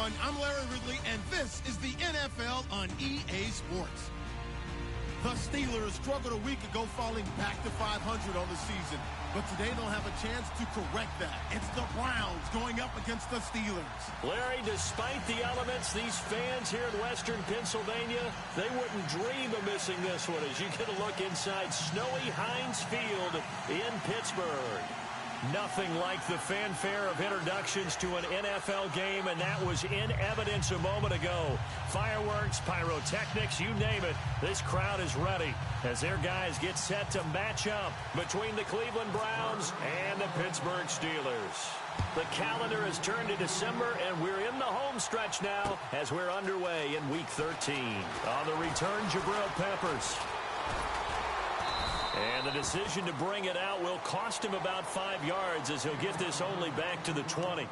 everyone. I'm Larry Ridley, and this is the NFL on EA Sports. The Steelers struggled a week ago, falling back to 500 on the season. But today they'll have a chance to correct that. It's the Browns going up against the Steelers. Larry, despite the elements, these fans here in western Pennsylvania, they wouldn't dream of missing this one as you get a look inside snowy Heinz Field in Pittsburgh. Nothing like the fanfare of introductions to an NFL game, and that was in evidence a moment ago. Fireworks, pyrotechnics, you name it. This crowd is ready as their guys get set to match up between the Cleveland Browns and the Pittsburgh Steelers. The calendar has turned to December, and we're in the home stretch now as we're underway in Week 13. On the return, Jabril Peppers. And the decision to bring it out will cost him about 5 yards as he'll get this only back to the 20.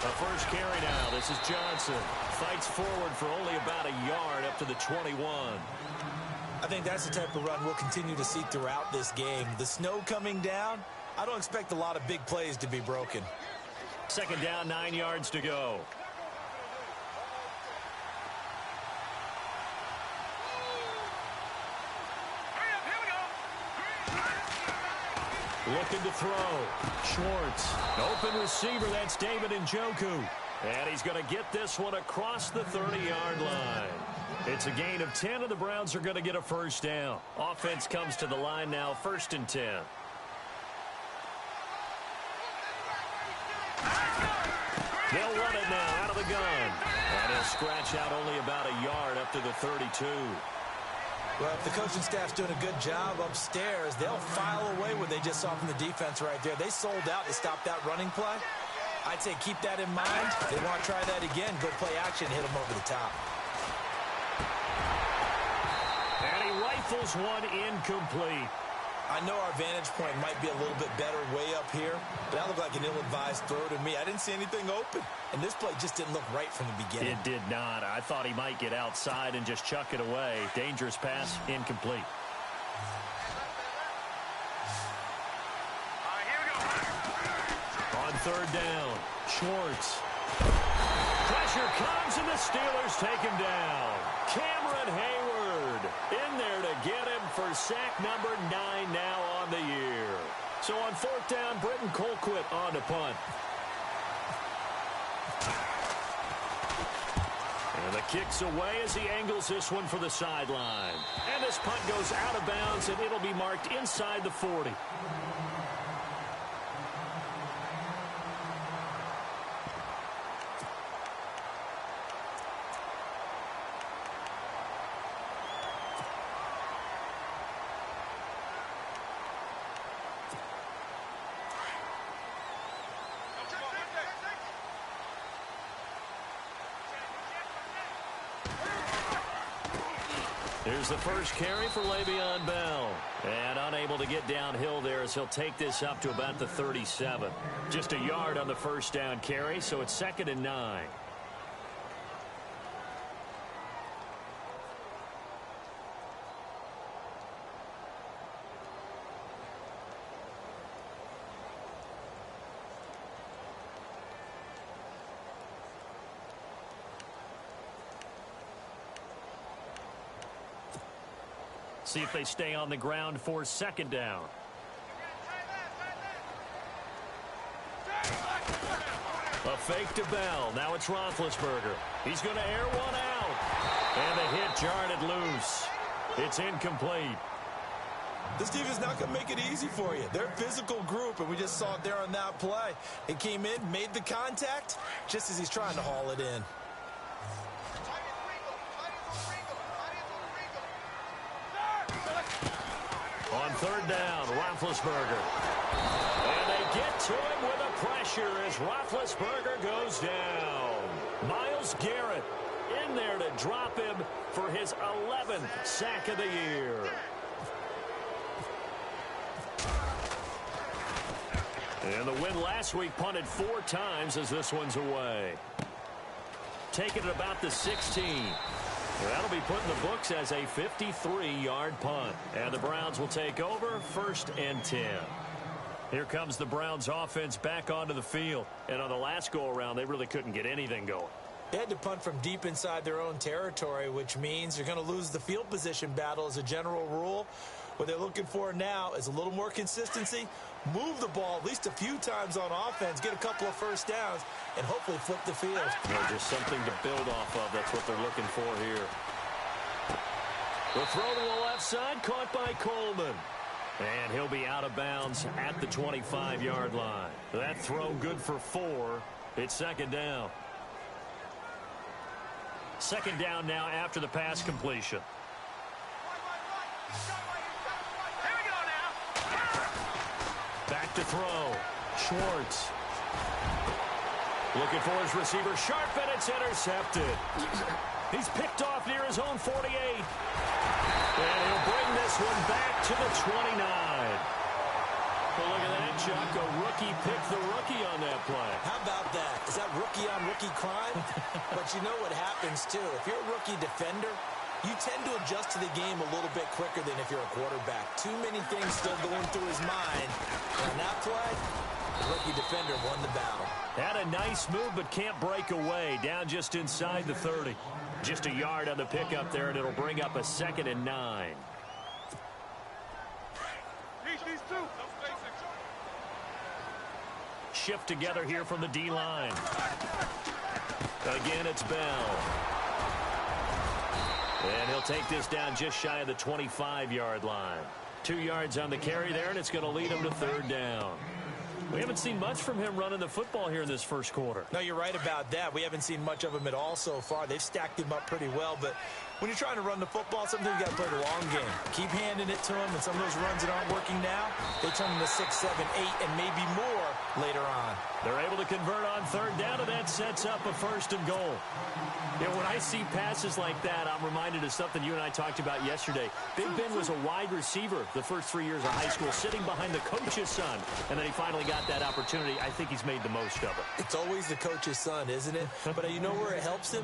The first carry now. This is Johnson. Fights forward for only about a yard up to the 21. I think that's the type of run we'll continue to see throughout this game. The snow coming down, I don't expect a lot of big plays to be broken. Second down, 9 yards to go. Looking to throw. Schwartz. Open receiver, that's David Njoku. And he's going to get this one across the 30-yard line. It's a gain of 10, and the Browns are going to get a first down. Offense comes to the line now, 1st and 10. They'll run it now out of the gun. And he'll scratch out only about a yard up to the 32. Well, if the coaching staff's doing a good job upstairs, they'll file away what they just saw from the defense right there. They sold out to stop that running play. I'd say keep that in mind. If they want to try that again, go play action, hit them over the top. And he rifles one incomplete. I know our vantage point might be a little bit better way up here, but that looked like an ill-advised throw to me. I didn't see anything open, and this play just didn't look right from the beginning. It did not. I thought he might get outside and just chuck it away. Dangerous pass, incomplete. On third down, Schwartz. Pressure comes, and the Steelers take him down. Cameron Hayward in there to get him for sack number 9 now on the year. So on fourth down, Britton Colquitt on to punt. And the kick's away as he angles this one for the sideline. And this punt goes out of bounds, and it'll be marked inside the 40. Here's the first carry for Le'Veon Bell. And unable to get downhill there as he'll take this up to about the 37. Just a yard on the first down carry, so it's 2nd and 9. See if they stay on the ground for 2nd down. A fake to Bell. Now it's Roethlisberger. He's going to air one out. And the hit jarred it loose. It's incomplete. This defense is not going to make it easy for you. They're a physical group, and we just saw it there on that play. It came in, made the contact, just as he's trying to haul it in. On third down, Roethlisberger. And they get to him with a pressure as Roethlisberger goes down. Myles Garrett in there to drop him for his 11th sack of the year. And the win last week punted 4 times as this one's away. taken at about the 16. That'll be put in the books as a 53-yard punt. And the Browns will take over 1st and 10. Here comes the Browns offense back onto the field. And on the last go-around, they really couldn't get anything going. They had to punt from deep inside their own territory, which means you're going to lose the field position battle as a general rule. What they're looking for now is a little more consistency, move the ball at least a few times on offense, get a couple of first downs, and hopefully flip the field. Just something to build off of. That's what they're looking for here. The throw to the left side, caught by Coleman. And he'll be out of bounds at the 25-yard line. That throw good for 4. It's 2nd down. 2nd down now after the pass completion. Back to throw. Schwartz. Looking for his receiver. Sharp, and it's intercepted. He's picked off near his own 48. And he'll bring this one back to the 29. Well, look at that, Chuck. A rookie picked the rookie on that play. How about that? Is that rookie-on-rookie crime? But you know what happens, too. If you're a rookie defender, you tend to adjust to the game a little bit quicker than if you're a quarterback. Too many things still going through his mind. And on that play, the rookie defender won the battle. Had a nice move, but can't break away. Down just inside the 30. Just a yard on the pickup there, and it'll bring up a 2nd and 9. Shift together here from the D-line. Again, it's Bell. And he'll take this down just shy of the 25-yard line. 2 yards on the carry there, and it's going to lead him to 3rd down. We haven't seen much from him running the football here in this first quarter. No, you're right about that. We haven't seen much of him at all so far. They've stacked him up pretty well, but when you're trying to run the football, sometimes you got to play the long game. Keep handing it to him, and some of those runs that aren't working now, they turn into 6, 7, 8, and maybe more later on. They're able to convert on 3rd down, and that sets up a 1st and goal. You know, when I see passes like that, I'm reminded of something you and I talked about yesterday. Big Ben was a wide receiver the first 3 years of high school, sitting behind the coach's son, and then he finally got that opportunity. I think he's made the most of it. It's always the coach's son, isn't it? But you know where it helps him?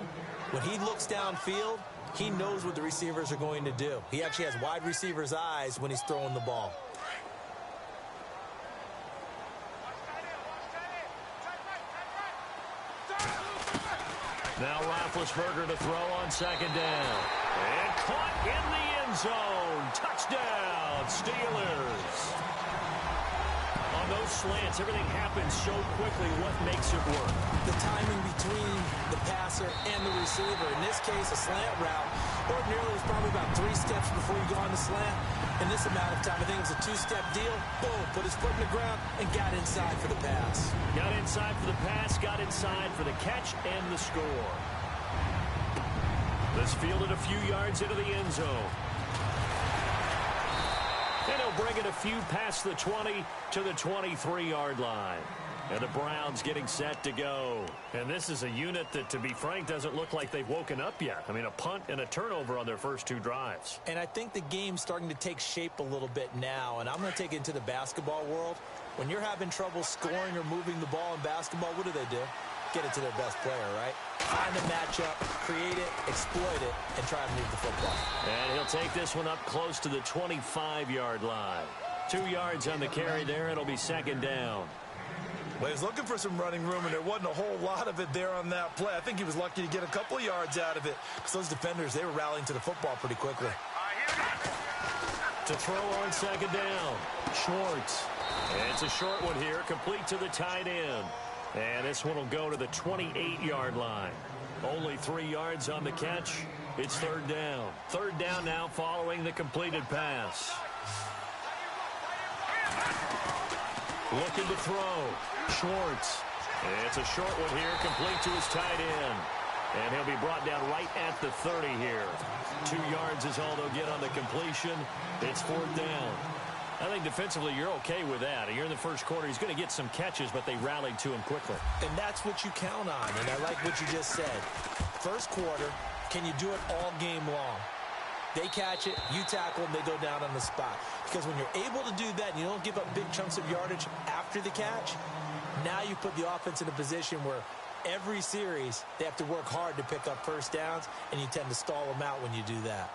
When he looks downfield, he knows what the receivers are going to do. He actually has wide receivers' eyes when he's throwing the ball. Now Roethlisberger to throw on 2nd down. And caught in the end zone. Touchdown, Steelers. On those slants, everything happens so quickly. What makes it work? The timing between the passer and the receiver. In this case, a slant route. Ordinarily, it's probably about 3 steps before you go on the slant. In this amount of time, I think it was a 2-step deal. Boom, put his foot in the ground and got inside for the pass. Got inside for the pass, got inside for the catch and the score. This fielded a few yards into the end zone. And he'll bring it a few past the 20 to the 23-yard line. And the Browns getting set to go. And this is a unit that, to be frank, doesn't look like they've woken up yet. I mean, a punt and a turnover on their first 2 drives. And I think the game's starting to take shape a little bit now. And I'm going to take it into the basketball world. When you're having trouble scoring or moving the ball in basketball, what do? Get it to their best player, right? Find the matchup, create it, exploit it, and try to move the football. And he'll take this one up close to the 25-yard line. 2 yards on the carry there. It'll be 2nd down. Well, he was looking for some running room, and there wasn't a whole lot of it there on that play. I think he was lucky to get a couple of yards out of it because those defenders, they were rallying to the football pretty quickly. To throw on 2nd down, Schwartz. And it's a short one here, complete to the tight end. And this one will go to the 28-yard line. Only 3 yards on the catch. It's 3rd down. 3rd down now following the completed pass. Looking to throw. Schwartz. It's a short one here, complete to his tight end. And he'll be brought down right at the 30 here. 2 yards is all they'll get on the completion. It's 4th down. I think defensively you're okay with that. You're in the first quarter. He's going to get some catches, but they rallied to him quickly. And that's what you count on, and I like what you just said. First quarter, can you do it all game long? They catch it, you tackle them, they go down on the spot. Because when you're able to do that and you don't give up big chunks of yardage after the catch, now you put the offense in a position where every series, they have to work hard to pick up first downs, and you tend to stall them out when you do that.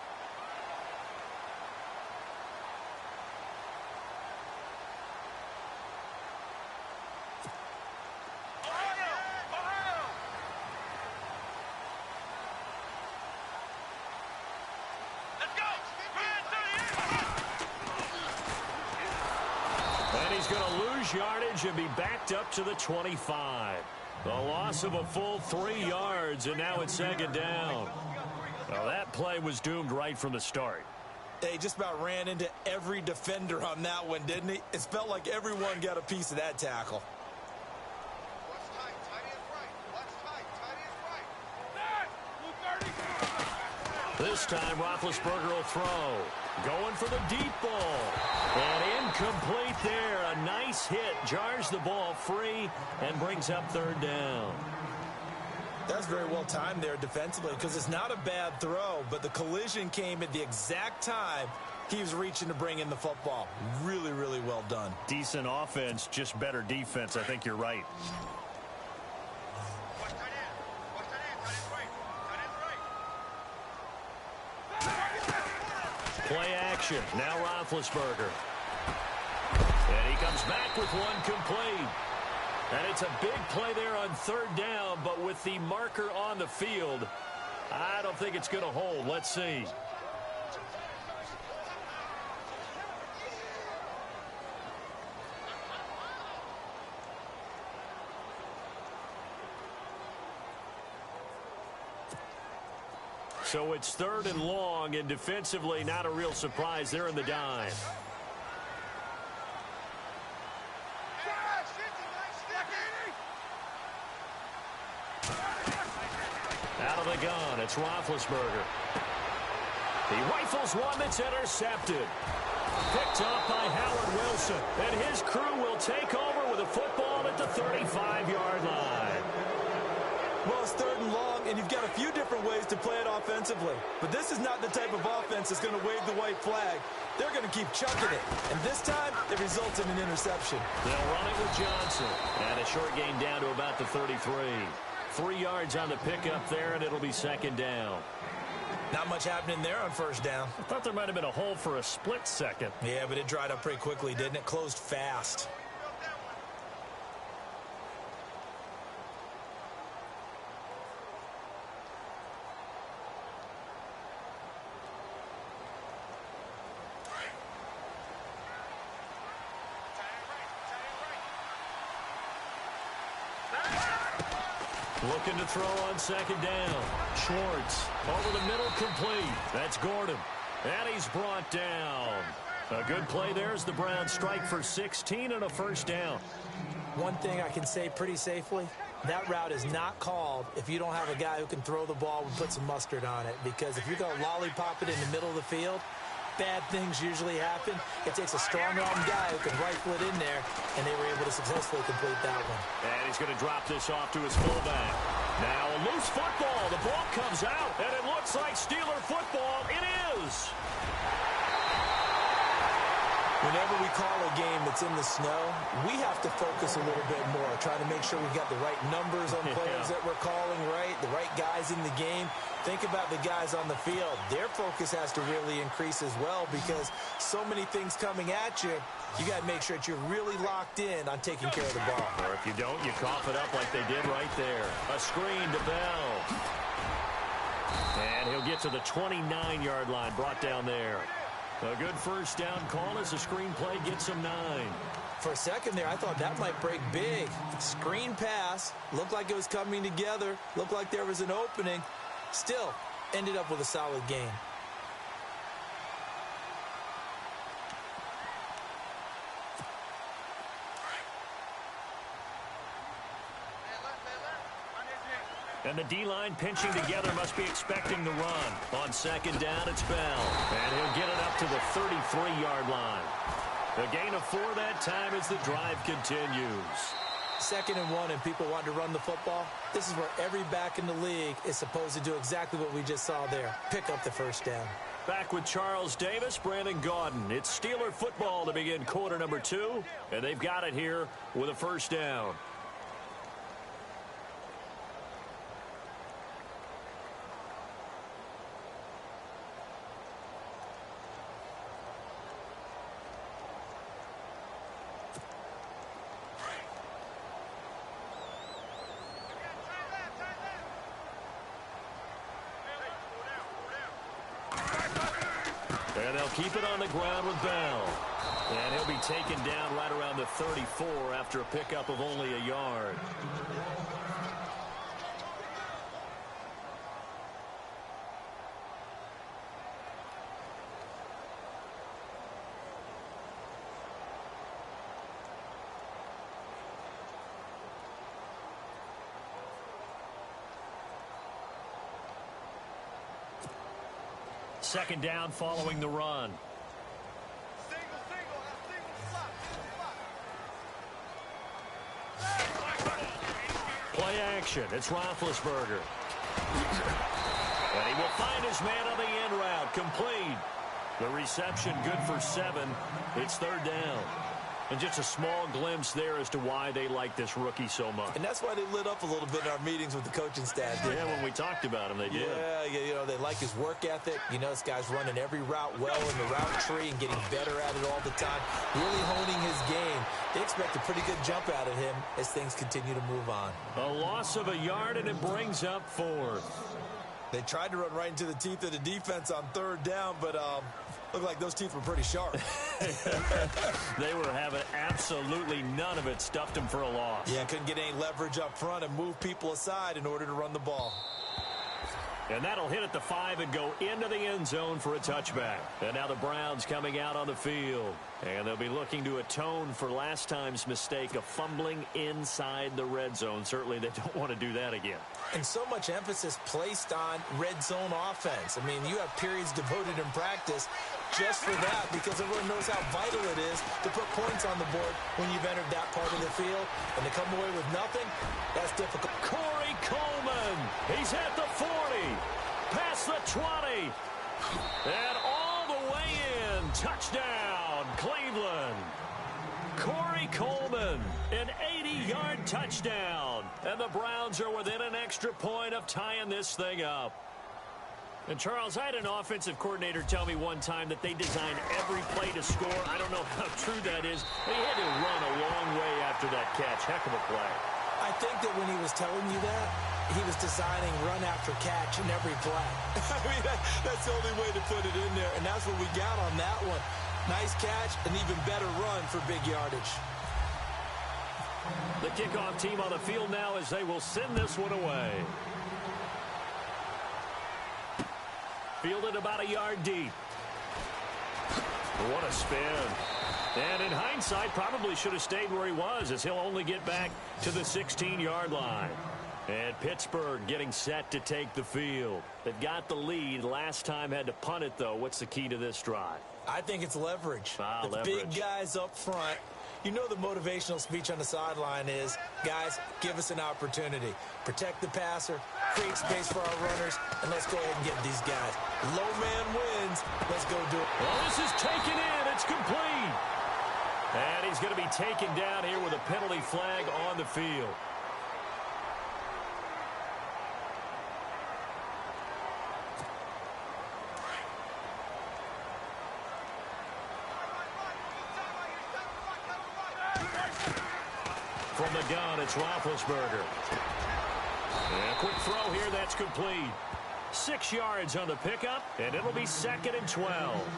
He's going to lose yardage and be backed up to the 25. The loss of a full 3 yards, and now it's second down. Well, that play was doomed right from the start. He just about ran into every defender on that one, didn't he? It felt like everyone got a piece of that tackle. This time, Roethlisberger will throw. Going for the deep ball. And incomplete there. A nice hit. Jars the ball free and brings up third down. That's very well timed there defensively because it's not a bad throw, but the collision came at the exact time he was reaching to bring in the football. Really, really well done. Decent offense, just better defense. I think you're right. Play action. Now Roethlisberger. And he comes back with one complete. And it's a big play there on third down, but with the marker on the field, I don't think it's going to hold. Let's see. So it's third and long, and defensively not a real surprise. They're in the dime. Out of the gun, it's Roethlisberger. He rifles one that's intercepted. Picked off by Howard Wilson. And his crew will take over with a football at the 35-yard line. Well, it's third and long, and you've got a few different ways to play it offensively. But this is not the type of offense that's going to wave the white flag. They're going to keep chucking it. And this time, it results in an interception. They'll run it with Johnson. And a short gain down to about the 33. 3 yards on the pickup there, and it'll be second down. Not much happening there on first down. I thought there might have been a hole for a split second. Yeah, but it dried up pretty quickly, didn't it? Closed fast. Looking to throw on second down. Schwartz over the middle, complete. That's Gordon. And he's brought down. A good play there as the Browns strike for 16 and a first down. One thing I can say pretty safely, that route is not called if you don't have a guy who can throw the ball and put some mustard on it. Because if you're going to lollipop it in the middle of the field, bad things usually happen. It takes a strong-arm guy who can rifle it in there, and they were able to successfully complete that one. And he's going to drop this off to his fullback. Now a loose football. The ball comes out, and it looks like Steeler football. It is. Whenever we call a game that's in the snow, we have to focus a little bit more, try to make sure we've got the right numbers on players that we're calling right, the right guys in the game. Think about the guys on the field. Their focus has to really increase as well because so many things coming at you, you got to make sure that you're really locked in on taking care of the ball. Or if you don't, you cough it up like they did right there. A screen to Bell. And he'll get to the 29-yard line, brought down there. A good first down call as the screenplay gets him 9. For a second there, I thought that might break big. Screen pass, looked like it was coming together, looked like there was an opening. Still, ended up with a solid gain. And the D-line pinching together must be expecting the run. On second down, it's Bell. And he'll get it up to the 33-yard line. A gain of 4 that time as the drive continues. 2nd and 1 and people want to run the football. This is where every back in the league is supposed to do exactly what we just saw there. Pick up the first down. Back with Charles Davis, Brandon Gaudin. It's Steeler football to begin quarter number 2. And they've got it here with a first down. And they'll keep it on the ground with Bell. And he'll be taken down right around the 34 after a pickup of only a yard. Second down following the run. Play action. It's Roethlisberger. And he will find his man on the end route. Complete. The reception good for 7. It's third down. And just a small glimpse there as to why they like this rookie so much. And that's why they lit up a little bit in our meetings with the coaching staff. Yeah, when we talked about him, they did. Yeah, you know, they like his work ethic. You know, this guy's running every route well in the route tree and getting better at it all the time. Really honing his game. They expect a pretty good jump out of him as things continue to move on. A loss of a yard, and it brings up 4th. They tried to run right into the teeth of the defense on third down, but looked like those teeth were pretty sharp. They were having absolutely none of it. Stuffed them for a loss. Yeah, couldn't get any leverage up front and move people aside in order to run the ball. And that'll hit at the 5 and go into the end zone for a touchback. And now the Browns coming out on the field. And they'll be looking to atone for last time's mistake of fumbling inside the red zone. Certainly they don't want to do that again. And so much emphasis placed on red zone offense. I mean, you have periods devoted in practice just for that because everyone knows how vital it is to put points on the board when you've entered that part of the field. And to come away with nothing, that's difficult. Corey Coleman, he's at the 40, past the 20, and all the way in. Touchdown, Cleveland. Corey Coleman, an 80-yard touchdown. And the Browns are within an extra point of tying this thing up. And, Charles, I had an offensive coordinator tell me one time that they design every play to score. I don't know how true that is. They had to run a long way after that catch. Heck of a play. I think that when he was telling you that, he was designing run after catch in every play. I mean, that's the only way to put it in there, and that's what we got on that one. Nice catch, an even better run for big yardage. The kickoff team on the field now as they will send this one away. Fielded about a yard deep. What a spin. And in hindsight, probably should have stayed where he was as he'll only get back to the 16-yard line. And Pittsburgh getting set to take the field. They've got the lead. Last time had to punt it, though. What's the key to this drive? I think it's leverage. The leverage. Big guys up front. You know the motivational speech on the sideline is, guys, give us an opportunity. Protect the passer, create space for our runners, and let's go ahead and get these guys. Low man wins. Let's go do it. Well, this is taken in. It's complete. And he's going to be taken down here with a penalty flag on the field. From the gun, it's Roethlisberger. And a quick throw here, that's complete. 6 yards on the pickup, and it'll be 2nd and 12.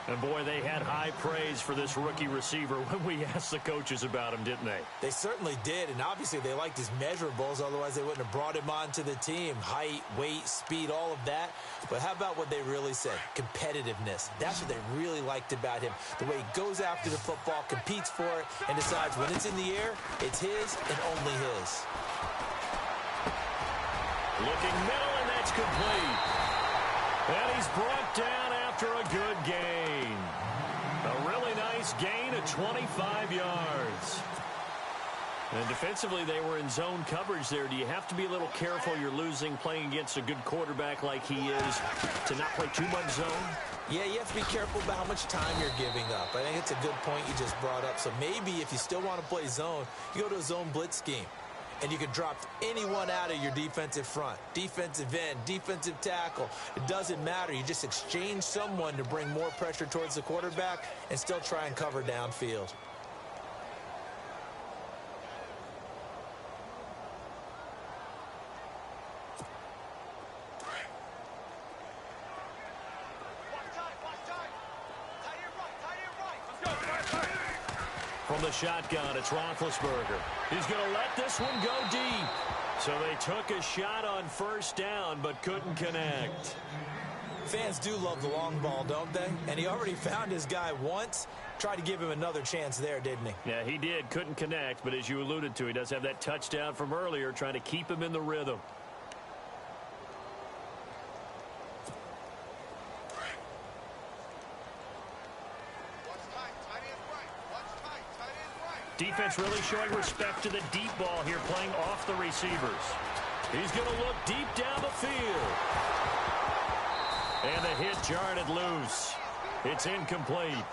And, boy, they had high praise for this rookie receiver when we asked the coaches about him, didn't they? They certainly did, and obviously they liked his measurables, otherwise they wouldn't have brought him onto the team. Height, weight, speed, all of that. But how about what they really said? Competitiveness. That's what they really liked about him. The way he goes after the football, competes for it, and decides when it's in the air, it's his and only his. Looking middle, and that's complete. And he's brought down after a good gain. A really nice gain of 25 yards. And defensively, they were in zone coverage there. Do you have to be a little careful you're losing playing against a good quarterback like he is to not play too much zone? Yeah, you have to be careful about how much time you're giving up. I think it's a good point you just brought up. So maybe if you still want to play zone, you go to a zone blitz scheme. And you can drop anyone out of your defensive front, defensive end, defensive tackle. It doesn't matter. You just exchange someone to bring more pressure towards the quarterback and still try and cover downfield. From the shotgun, it's Roethlisberger. He's going to let this one go deep. So they took a shot on first down, but couldn't connect. Fans do love the long ball, don't they? And he already found his guy once. Tried to give him another chance there, didn't he? Yeah, he did. Couldn't connect, but as you alluded to, he does have that touchdown from earlier, trying to keep him in the rhythm. Defense really showing respect to the deep ball here, playing off the receivers. He's going to look deep down the field. And the hit jarred it loose. It's incomplete.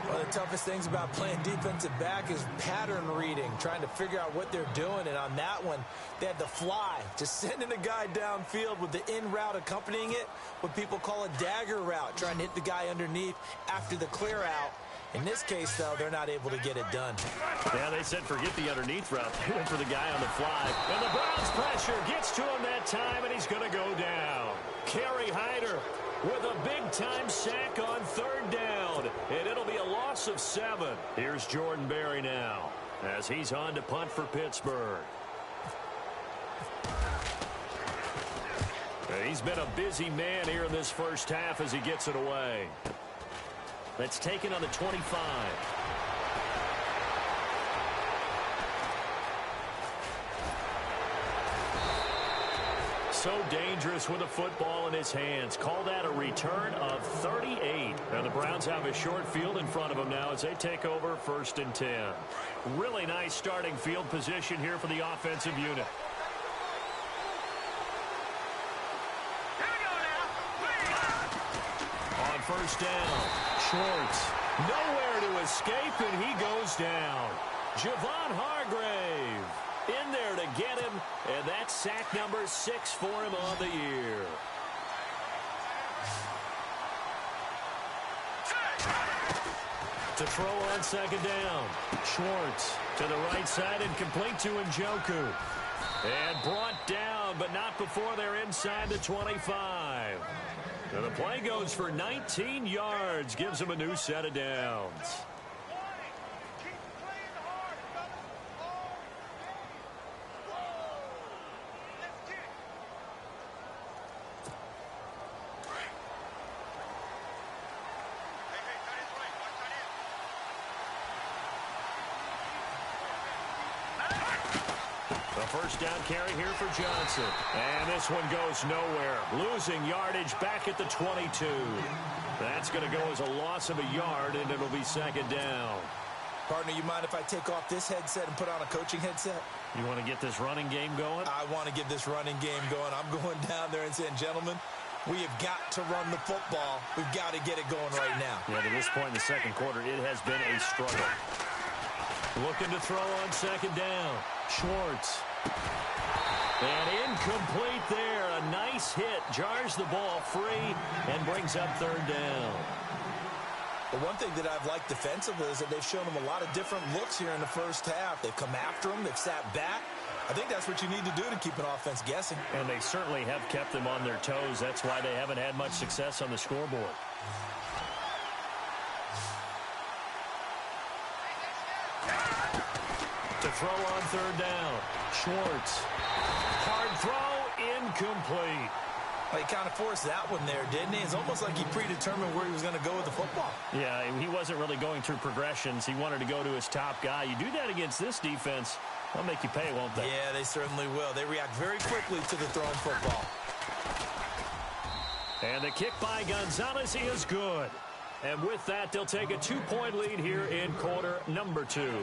One of the toughest things about playing defensive back is pattern reading, trying to figure out what they're doing. And on that one, they had the fly, just sending a guy downfield with the in route accompanying it, what people call a dagger route, trying to hit the guy underneath after the clear out. In this case, though, they're not able to get it done. Yeah, they said forget the underneath route. They went for the guy on the fly. And the Browns pressure gets to him that time, and he's going to go down. Kerry Hyder with a big-time sack on third down. And it'll be a loss of 7. Here's Jordan Berry now as he's on to punt for Pittsburgh. He's been a busy man here in this first half as he gets it away. That's taken on the 25. So dangerous with a football in his hands. Call that a return of 38. And the Browns have a short field in front of them now as they take over 1st and 10. Really nice starting field position here for the offensive unit. On first down, Schwartz nowhere to escape, and he goes down. Javon Hargrave in there to get him, and that's sack number 6 for him on the year. To throw on second down, Schwartz to the right side and complete to Njoku. And brought down, but not before they're inside the 25. So the play goes for 19 yards, gives him a new set of downs. First down carry here for Johnson. And this one goes nowhere. Losing yardage back at the 22. That's going to go as a loss of a yard, and it'll be second down. Partner, you mind if I take off this headset and put on a coaching headset? You want to get this running game going? I want to get this running game going. I'm going down there and saying, gentlemen, we have got to run the football. We've got to get it going right now. Yeah, to this point in the second quarter, it has been a struggle. Looking to throw on second down. Schwartz. And incomplete there. A nice hit. Jars the ball free and brings up third down. The one thing that I've liked defensively is that they've shown them a lot of different looks here in the first half. They've come after them. They've sat back. I think that's what you need to do to keep an offense guessing. And they certainly have kept them on their toes. That's why they haven't had much success on the scoreboard. To throw on third down. Schwartz. Hard throw, incomplete. Well, he kind of forced that one there, didn't he? It's almost like he predetermined where he was going to go with the football. Yeah, he wasn't really going through progressions. He wanted to go to his top guy. You do that against this defense, they'll make you pay, won't they? Yeah, they certainly will. They react very quickly to the thrown football. And the kick by Gonzalez is good. And with that, they'll take a 2-point lead here in quarter number 2.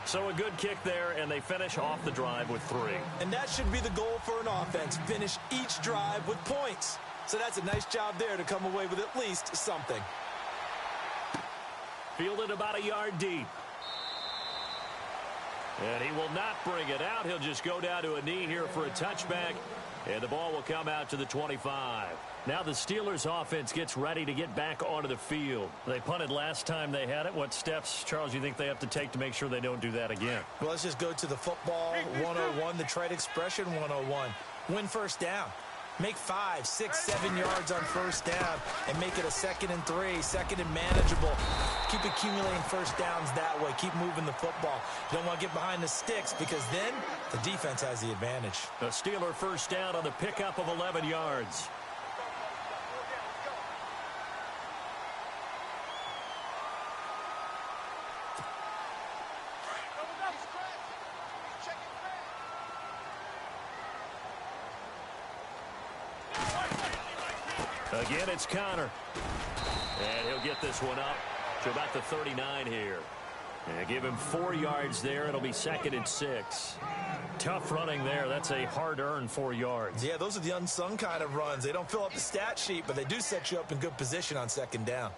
So a good kick there, and they finish off the drive with 3. And that should be the goal for an offense, finish each drive with points. So that's a nice job there to come away with at least something. Fielded about a yard deep. And he will not bring it out. He'll just go down to a knee here for a touchback. And the ball will come out to the 25. Now the Steelers offense gets ready to get back onto the field. They punted last time they had it. What steps, Charles, you think they have to take to make sure they don't do that again? Well, let's just go to the football 101, the trite expression 101. Win first down. Make 5, 6, 7 yards on first down and make it a 2nd and 3, 2nd and manageable. Keep accumulating first downs that way. Keep moving the football. You don't want to get behind the sticks because then the defense has the advantage. A Steeler first down on the pickup of 11 yards. Again, it's Connor. And he'll get this one up to about the 39 here. And give him 4 yards there. It'll be 2nd and 6. Tough running there. That's a hard-earned 4 yards. Yeah, those are the unsung kind of runs. They don't fill up the stat sheet, but they do set you up in good position on 2nd down.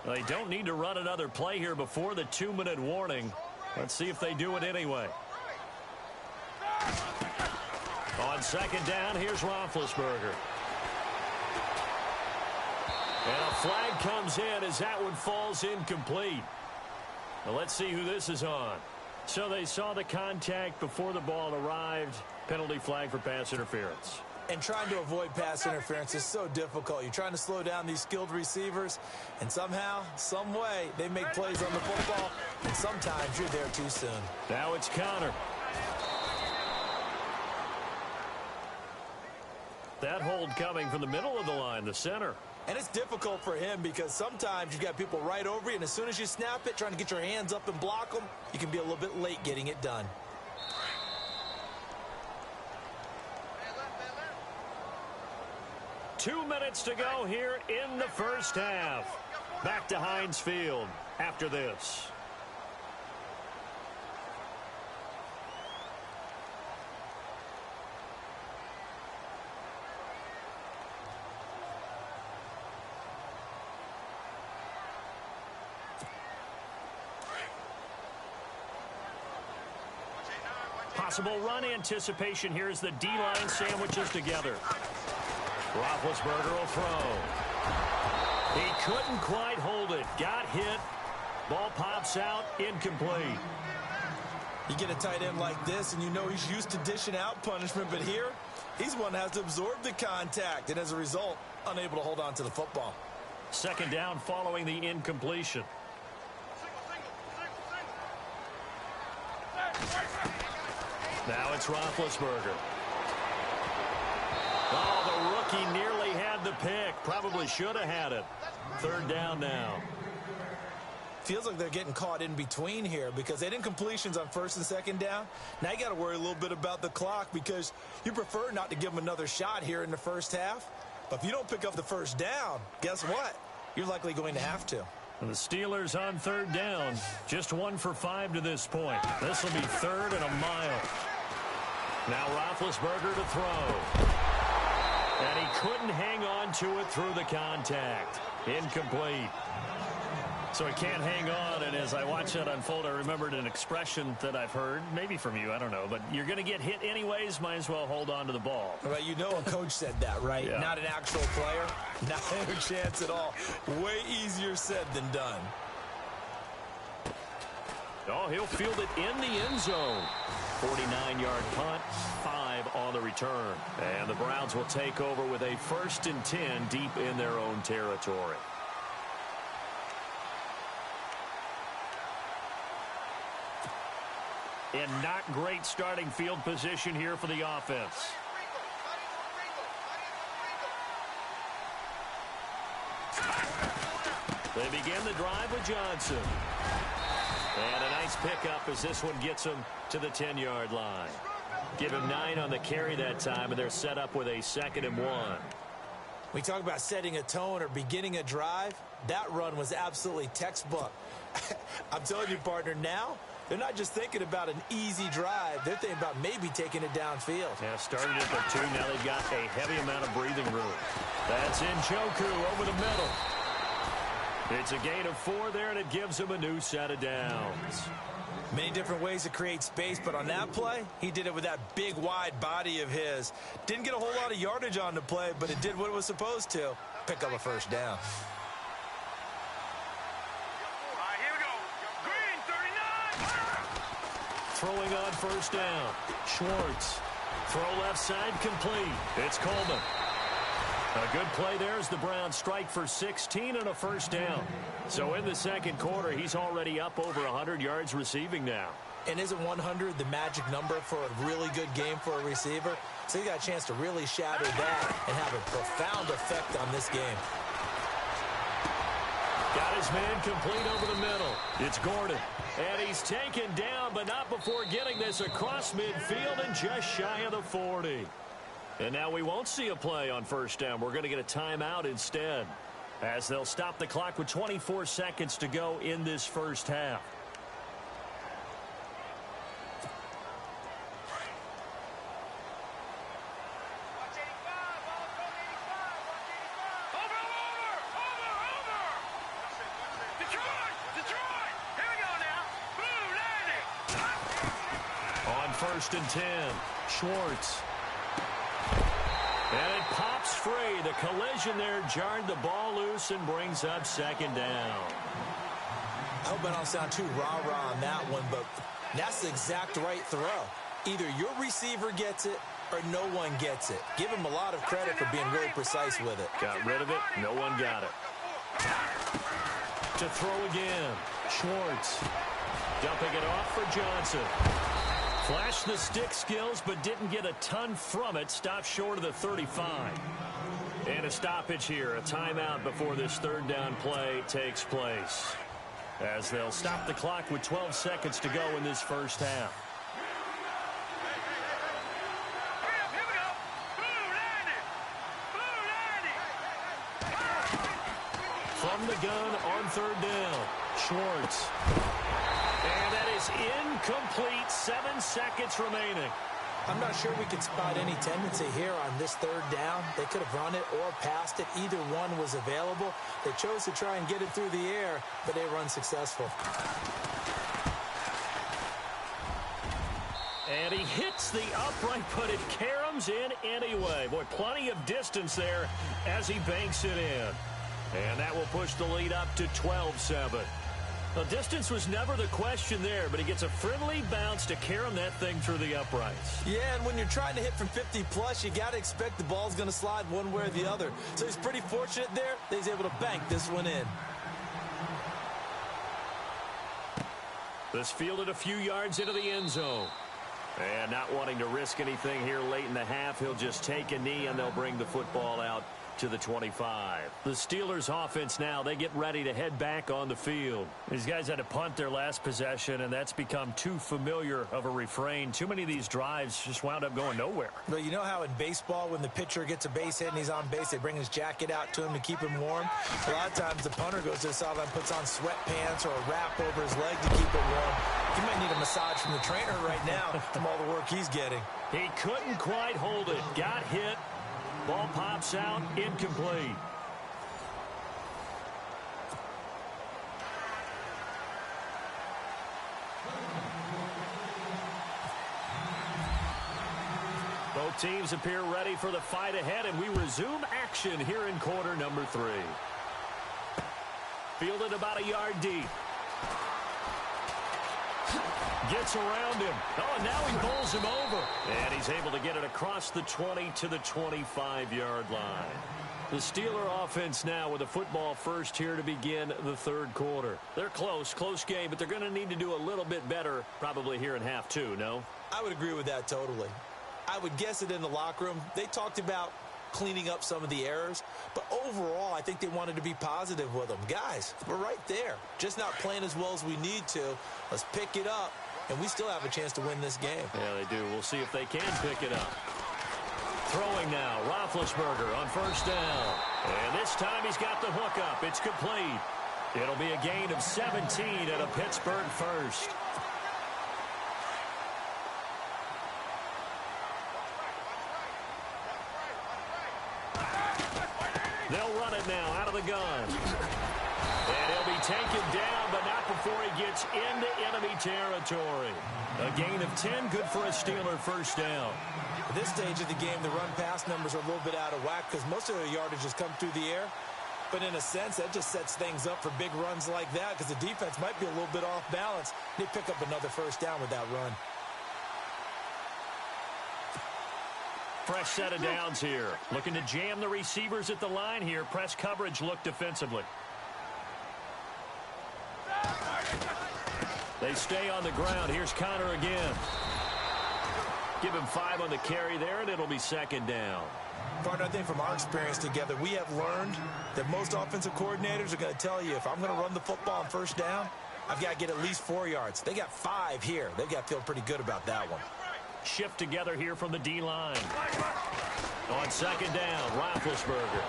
They don't need to run another play here before the 2-minute warning. Let's see if they do it anyway. On 2nd down, here's Roethlisberger. And a flag comes in as that one falls incomplete. Now let's see who this is on. So they saw the contact before the ball arrived. Penalty flag for pass interference. And trying to avoid pass interference is so difficult. You're trying to slow down these skilled receivers, and somehow, some way, they make plays on the football, and sometimes you're there too soon. Now it's Connor. That hold coming from the middle of the line, the center. And it's difficult for him because sometimes you've got people right over you, and as soon as you snap it, trying to get your hands up and block them, you can be a little bit late getting it done. Two minutes to go here in the first half. Back to Heinz Field after this. Possible run anticipation here as the D-line sandwiches together. Roethlisberger will throw. He couldn't quite hold it. Got hit. Ball pops out. Incomplete. You get a tight end like this, and you know he's used to dishing out punishment, but here, he's one that has to absorb the contact, and as a result, unable to hold on to the football. 2nd down following the incompletion. Now it's Roethlisberger. Oh, the rookie nearly had the pick. Probably should have had it. 3rd down now. Feels like they're getting caught in between here because they didn't completions on 1st and 2nd down. Now you got to worry a little bit about the clock because you prefer not to give them another shot here in the first half. But if you don't pick up the 1st down, guess what? You're likely going to have to. And the Steelers on 3rd down. Just 1 for 5 to this point. This will be 3rd and a mile. Now Roethlisberger to throw. And he couldn't hang on to it through the contact. Incomplete. So he can't hang on, and as I watch that unfold, I remembered an expression that I've heard, maybe from you, I don't know, but you're going to get hit anyways, might as well hold on to the ball. Well, you know a coach said that, right? Yeah. Not an actual player. Not a chance at all. Way easier said than done. Oh, he'll field it in the end zone. 49-yard punt, 5 on the return. And the Browns will take over with a 1st and 10 deep in their own territory. And not great starting field position here for the offense. They begin the drive with Johnson. And a nice pickup as this one gets him to the 10-yard line. Give him 9 on the carry that time, and they're set up with a 2nd and 1. We talk about setting a tone or beginning a drive. That run was absolutely textbook. I'm telling you, partner, now they're not just thinking about an easy drive. They're thinking about maybe taking it downfield. Yeah, started at the 2. Now they've got a heavy amount of breathing room. That's Njoku over the middle. It's a gain of 4 there, and it gives him a new set of downs. Many different ways to create space, but on that play, he did it with that big, wide body of his. Didn't get a whole lot of yardage on the play, but it did what it was supposed to. Pick up a 1st down. Here we go. Green, 39. throwing on first down. Schwartz. Throw left side complete. It's Coleman. A good play there as the Browns strike for 16 and a first down. So in the second quarter, he's already up over 100 yards receiving now. And isn't 100 the magic number for a really good game for a receiver? So he got a chance to really shatter that and have a profound effect on this game. Got his man complete over the middle. It's Gordon. And he's taken down, but not before getting this across midfield and just shy of the 40. And now we won't see a play on first down. We're going to get a timeout instead, as they'll stop the clock with 24 seconds to go in this first half. First and 10. Schwartz. And it pops free. The collision there jarred the ball loose and brings up second down. I hope I don't sound too rah-rah on that one, but that's the exact right throw. Either your receiver gets it or no one gets it. Give him a lot of credit for being really precise with it. Got rid of it. No one got it. To throw again. Schwartz. Dumping it off for Johnson. Flashed the stick skills, but didn't get a ton from it. Stopped short of the 35. And a stoppage here. A timeout before this third down play takes place, as they'll stop the clock with 12 seconds to go in this first half. From the gun on third down. Schwartz. And that is incomplete. 7 seconds remaining. I'm not sure we can spot any tendency here on this third down. They could have run it or passed it. Either one was available. They chose to try and get it through the air, but they were unsuccessful. And he hits the upright, but it caroms in anyway. Boy, plenty of distance there as he banks it in. And that will push the lead up to 12-7. The distance was never the question there, but he gets a friendly bounce to carom that thing through the uprights. Yeah, and when you're trying to hit from 50-plus, you got to expect the ball's going to slide one way or the other. So he's pretty fortunate there that he's able to bank this one in. This fielded a few yards into the end zone. And not wanting to risk anything here late in the half, he'll just take a knee, and they'll bring the football out to the 25. The Steelers offense now, they get ready to head back on the field. These guys had to punt their last possession, and that's become too familiar of a refrain. Too many of these drives just wound up going nowhere. But you know how in baseball, when the pitcher gets a base hit and he's on base, they bring his jacket out to him to keep him warm? A lot of times the punter goes to the sideline, puts on sweatpants or a wrap over his leg to keep it warm. He might need a massage from the trainer right now from all the work he's getting. He couldn't quite hold it. Got hit. Ball pops out, incomplete. Both teams appear ready for the fight ahead, and we resume action here in quarter number 3. Fielded about a yard deep. Gets around him. Oh, and now he bowls him over. And he's able to get it across the 20 to the 25-yard line. The Steeler offense now with a football first here to begin the third quarter. They're close game, but they're going to need to do a little bit better probably here in half 2, no? I would agree with that totally. I would guess it in the locker room. They talked about cleaning up some of the errors, but overall I think they wanted to be positive with them. Guys, we're right there, just not playing as well as we need to. Let's pick it up, and we still have a chance to win this game. Yeah, they do. We'll see if they can pick it up. Throwing now, Roethlisberger on first down, and this time he's got the hook up. It's complete. It'll be a gain of 17 and a Pittsburgh first. They'll run it now out of the gun. And he'll be taken down, but not before he gets into enemy territory. A gain of 10, good for a Steeler first down. At this stage of the game, the run-pass numbers are a little bit out of whack because most of their yardage has come through the air. But in a sense, that just sets things up for big runs like that because the defense might be a little bit off balance. They pick up another first down with that run. Fresh set of downs here. Looking to jam the receivers at the line here. Press coverage look defensively. They stay on the ground. Here's Connor again. Give him 5 on the carry there, and it'll be second down. Partner, I think from our experience together, we have learned that most offensive coordinators are going to tell you, if I'm going to run the football on first down, I've got to get at least 4 yards. They got 5 here. They've got to feel pretty good about that one. Shift together here from the D-line. On second down, Roethlisberger.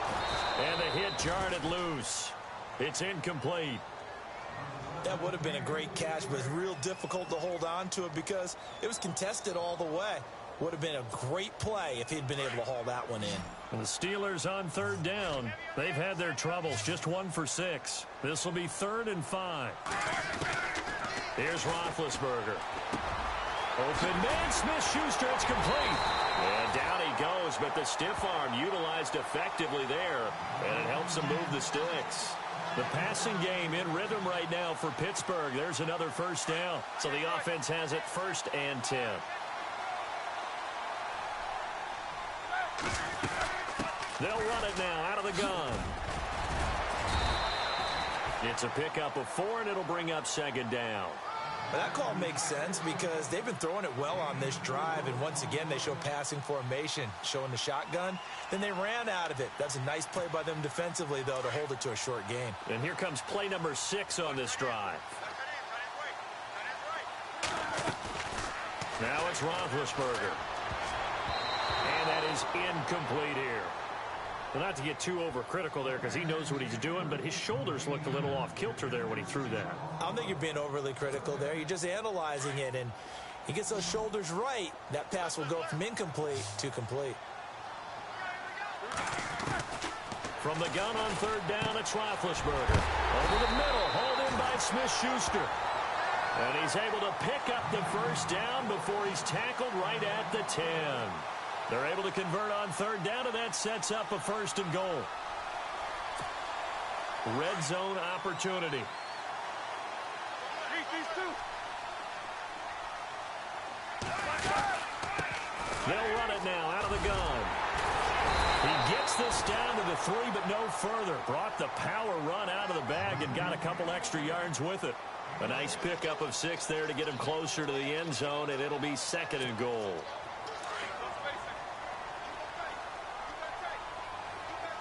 And the hit jarred it loose. It's incomplete. That would have been a great catch, but it's real difficult to hold on to it because it was contested all the way. Would have been a great play if he'd been able to haul that one in. And the Steelers on third down. They've had their troubles, just 1 for 6. This will be 3rd and 5. Here's Roethlisberger. Open man, Smith-Schuster, it's complete. And down he goes, but the stiff arm utilized effectively there, and it helps him move the sticks. The passing game in rhythm right now for Pittsburgh. There's another first down. So the offense has it 1st and 10. They'll run it now out of the gun. It's a pickup of 4, and it'll bring up second down. Well, that call makes sense because they've been throwing it well on this drive, and once again they show passing formation, showing the shotgun. Then they ran out of it. That's a nice play by them defensively, though, to hold it to a short gain. And here comes play number 6 on this drive. Now it's Roethlisberger. And that is incomplete here. Well, not to get too overcritical there because he knows what he's doing, but his shoulders looked a little off kilter there when he threw that. I don't think you're being overly critical there. You're just analyzing it, and he gets those shoulders right. That pass will go from incomplete to complete. From the gun on third down, it's Roethlisberger. Over the middle, hauled in by Smith-Schuster. And he's able to pick up the first down before he's tackled right at the 10. They're able to convert on third down, and that sets up a 1st and goal. Red zone opportunity. They'll run it now out of the gun. He gets this down to the 3, but no further. Brought the power run out of the bag and got a couple extra yards with it. A nice pickup of 6 there to get him closer to the end zone, and it'll be 2nd and goal.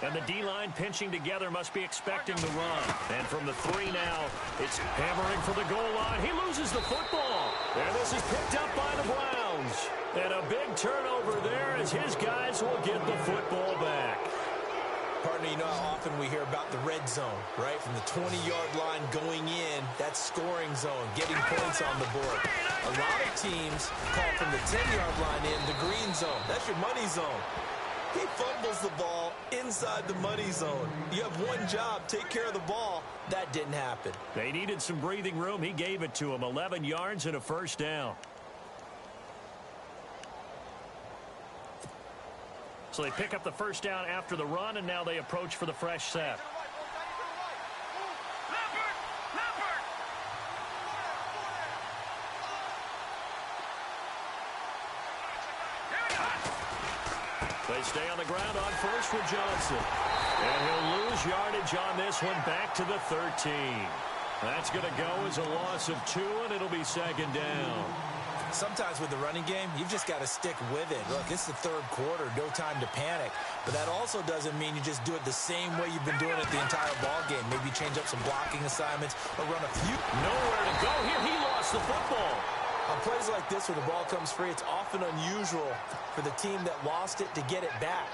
And the D-line pinching together must be expecting the run. And from the 3 now, it's hammering for the goal line. He loses the football. And this is picked up by the Browns. And a big turnover there as his guys will get the football back. Partner, you know how often we hear about the red zone, right? From the 20-yard line going in, that's scoring zone, getting points on the board. A lot of teams call from the 10-yard line in the green zone. That's your money zone. He fumbles the ball inside the money zone. You have one job, take care of the ball. That didn't happen. They needed some breathing room. He gave it to him. 11 yards and a first down. So they pick up the first down after the run, and now they approach for the fresh set. They stay on the ground on first with Johnson. And he'll lose yardage on this one back to the 13. That's going to go as a loss of 2, and it'll be second down. Sometimes with the running game, you've just got to stick with it. Look, it's the 3rd quarter, no time to panic. But that also doesn't mean you just do it the same way you've been doing it the entire ball game. Maybe change up some blocking assignments or run a few. Nowhere to go here. He lost the football. On plays like this where the ball comes free, it's often unusual for the team that lost it to get it back.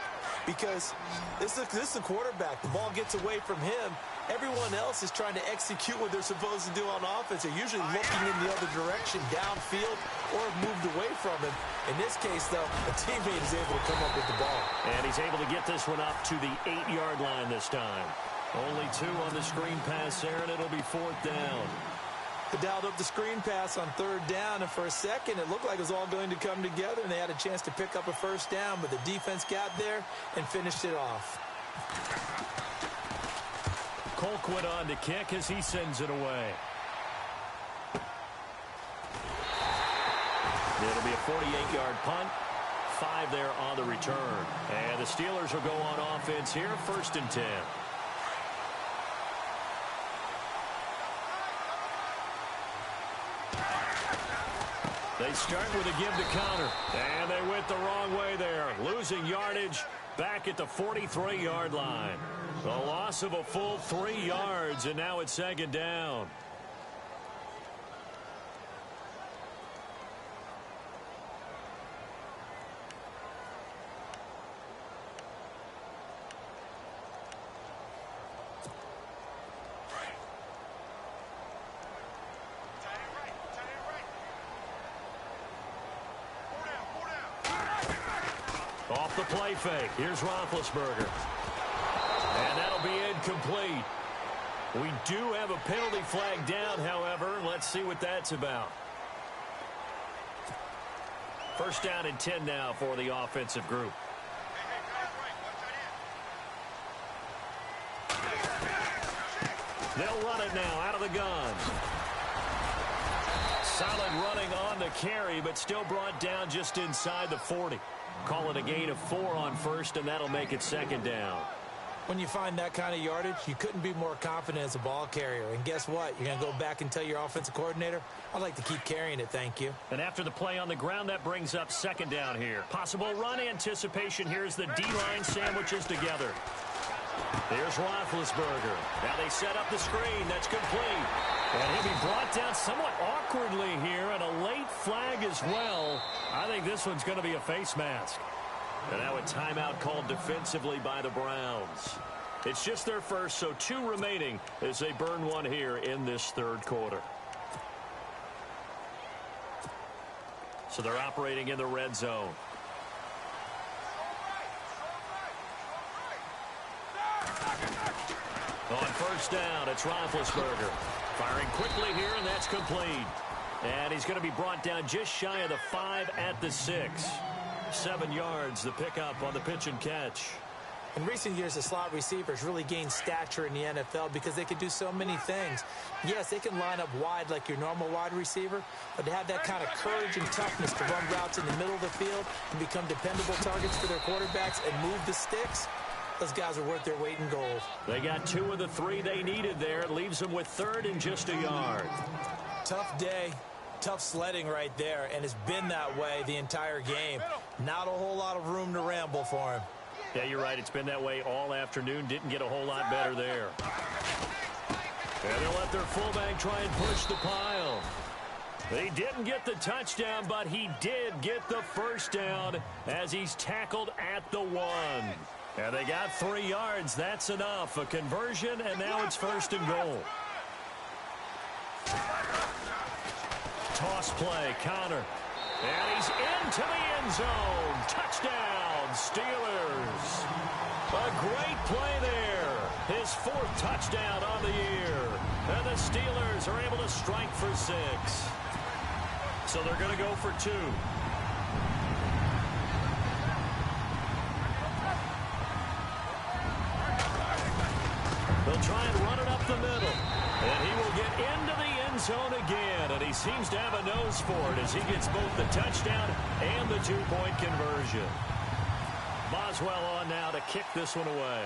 Because this is the quarterback. The ball gets away from him. Everyone else is trying to execute what they're supposed to do on offense. They're usually looking in the other direction, downfield, or have moved away from him. In this case, though, a teammate is able to come up with the ball. And he's able to get this one up to the 8-yard line this time. Only 2 on the screen pass there, and it'll be 4th down. They dialed up the screen pass on third down, and for a second it looked like it was all going to come together, and they had a chance to pick up a first down, but the defense got there and finished it off. Colquitt on to kick as he sends it away. It'll be a 48-yard punt. 5 there on the return. And the Steelers will go on offense here, 1st and 10. They start with a give to counter. And they went the wrong way there. Losing yardage back at the 43-yard line. The loss of a full 3 yards, and now it's 2nd down. Off the play fake. Here's Roethlisberger. And that'll be incomplete. We do have a penalty flag down, however. Let's see what that's about. 1st down and 10 now for the offensive group. They'll run it now out of the gun. Solid running on the carry, but still brought down just inside the 40. Call it a gain of 4 on 1st, and that'll make it 2nd down. When you find that kind of yardage, you couldn't be more confident as a ball carrier. And guess what? You're going to go back and tell your offensive coordinator, I'd like to keep carrying it, thank you. And after the play on the ground, that brings up 2nd down here. Possible run anticipation here as the D-line sandwiches together. There's Roethlisberger. Now they set up the screen. That's complete. And he'll be brought down somewhat awkwardly here, and a late flag as well. I think this one's going to be a face mask. And now a timeout called defensively by the Browns. It's just their first, so 2 remaining as they burn one here in this 3rd quarter. So they're operating in the red zone. On 1st down, it's Roethlisberger. Firing quickly here, and that's complete. And he's going to be brought down just shy of the 5 at the 6. 7 yards, the pickup on the pitch and catch. In recent years, the slot receivers really gained stature in the NFL because they can do so many things. Yes, they can line up wide like your normal wide receiver, but to have that kind of courage and toughness to run routes in the middle of the field and become dependable targets for their quarterbacks and move the sticks, those guys are worth their weight in gold. They got 2 of the 3 they needed there. It leaves them with 3rd and just a yard. Tough day, tough sledding right there, and it's been that way the entire game. Not a whole lot of room to ramble for him. Yeah, you're right. It's been that way all afternoon. Didn't get a whole lot better there. And they'll let their fullback try and push the pile. He didn't get the touchdown, but he did get the 1st down as he's tackled at the 1. And they got 3 yards. That's enough. A conversion, and now it's 1st and goal. Toss play, Connor. And he's into the end zone. Touchdown, Steelers. A great play there. His 4th touchdown on the year. And the Steelers are able to strike for 6. So they're going to go for 2. They'll try and run it up the middle. And he will get into the end zone again. And he seems to have a nose for it as he gets both the touchdown and the 2-point conversion. Boswell on now to kick this one away.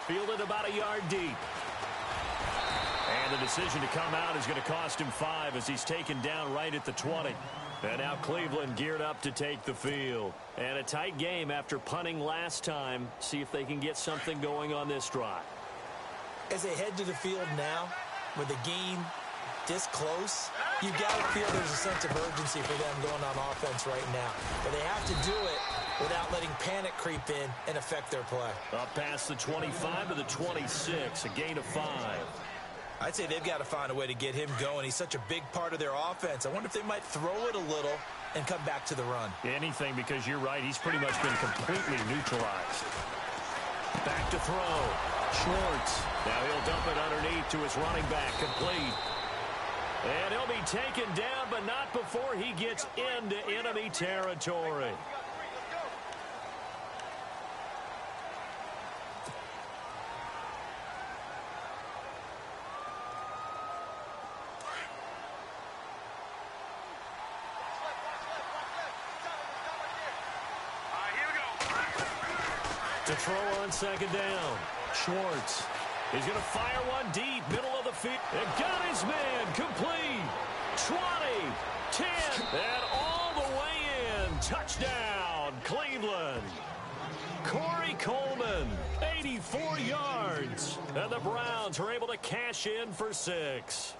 Fielded about a yard deep. And the decision to come out is going to cost him 5 as he's taken down right at the 20. And now Cleveland geared up to take the field. And a tight game after punting last time. See if they can get something going on this drive. As they head to the field now, with the game this close, you got to feel there's a sense of urgency for them going on offense right now. But they have to do it without letting panic creep in and affect their play. Up past the 25 to the 26, a gain of 5. I'd say they've got to find a way to get him going. He's such a big part of their offense. I wonder if they might throw it a little and come back to the run. Anything, because you're right. He's pretty much been completely neutralized. Back to throw. Schwartz. Now he'll dump it underneath to his running back. Complete. And he'll be taken down, but not before he gets into enemy territory. To throw on second down. Schwartz. He's going to fire one deep, middle of the field. And got his man complete. 20, 10, and all the way in. Touchdown, Cleveland. Corey Coleman, 84 yards. And the Browns are able to cash in for 6.